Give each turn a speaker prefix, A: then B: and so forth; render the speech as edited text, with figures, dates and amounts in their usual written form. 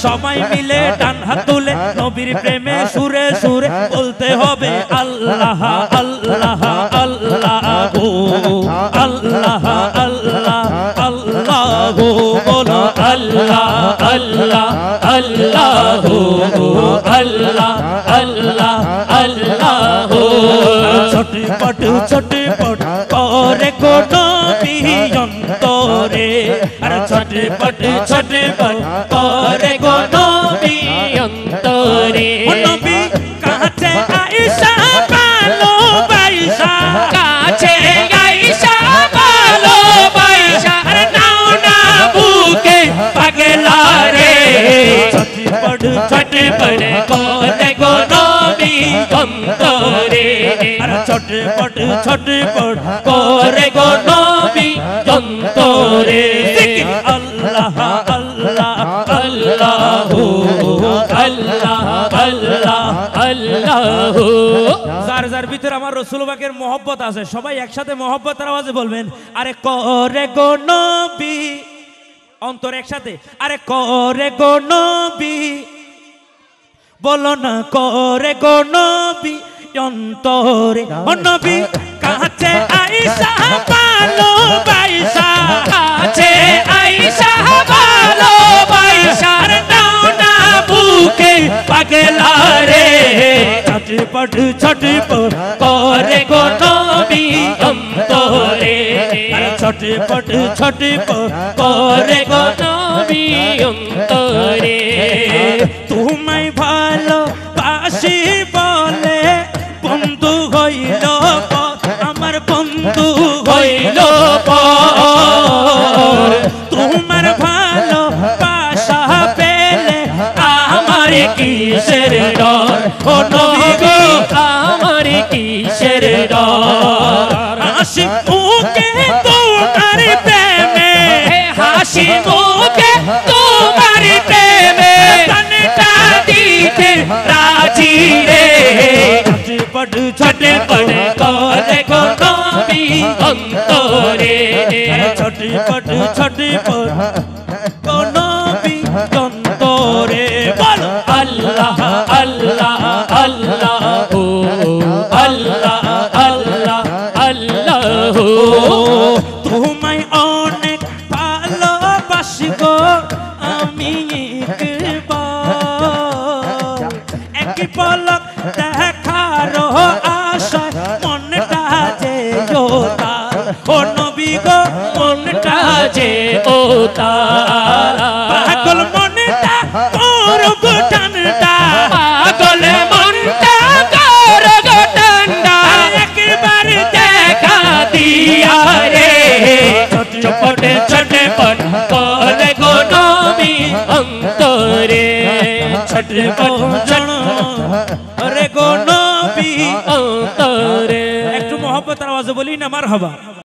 A: সবাই মিলে ডান হাত তুলে নবীর প্রেমে সুরে সুরে বলতে হবে আল্লাহ আল্লাহ আল্লাহ আল্লাহ আল্লাহ আল্লাহ বলো আল্লাহ আল্লাহ আল্লাহ আল্লাহ আল্লাহ আল্লাহ ছটপট ছটপট করে গো নবী অন্তরে আর ছটপট ছটপট করে গো নবী অন্তরে নবী কাছে আয়েশা ভালোবাসা কাছে আয়েশা ভালোবাসা আর নাও না বুকে পাগলা রে ছটপট ছটপট করে গো নবী অন্তরে আর ছটপট ছটপট করে গো নবী অন্তরে আল্লাহ আল্লাহ আল্লাহ আল্লাহ আল্লাহ আল্লাহ যার যার ভিতরে আমার রাসূল পাকের মহব্বত আছে সবাই একসাথে মহব্বতের আওয়াজে বলবেন আরে করে গো নবী অন্তর একসাথে আরে করে গো নবী বলো না করে গো নবী অন্তরে ও নবী কাছে আয়েশা ভালোবাসা কাছে আয়েশা ভালোবাসা নাও না বুকে পাগলা রে ছটপট ছটপট করে গো নবী অন্তরে ছটপট ছটপট করে গো নবী অন্তরে তোমায় ভালোবাসি বলে বন্ধু হইল আমার বন্ধু হইল তোমার ভালোবাসা পেলে আমার কিসের ডর ও নবী গো আমার কিসের ডর হাসি মুখে তোমার প্রেমে হাসি মুখে তোমার প্রেমে প্রাণটা দিতে রাজি রে ছটপট ছটপট করে গো নবী অন্তরে ছটপট ছটপট গো নবী অন্তরে বল আল্লাহ আল্লাহ আল্লাহ আল্লাহ আল্লাহ আল্লাহ তোমায় অনেক ভালোবাসি গো আমি এক পলক দেখার আশায় মনটা যে ওতার ও নবী গো মনটা যে ওতার পাগল মনটা মোর গো ঠান্ডা পাগল মনটা মোর গো ঠান্ডা একবার দেখা দিয়া রে ছটপট ছটপট করে গো নবী অন্তরে ছটপট রে গো নবী অন্তরে একটু মহব্বতের আওয়াজে বলি না মারহাবা।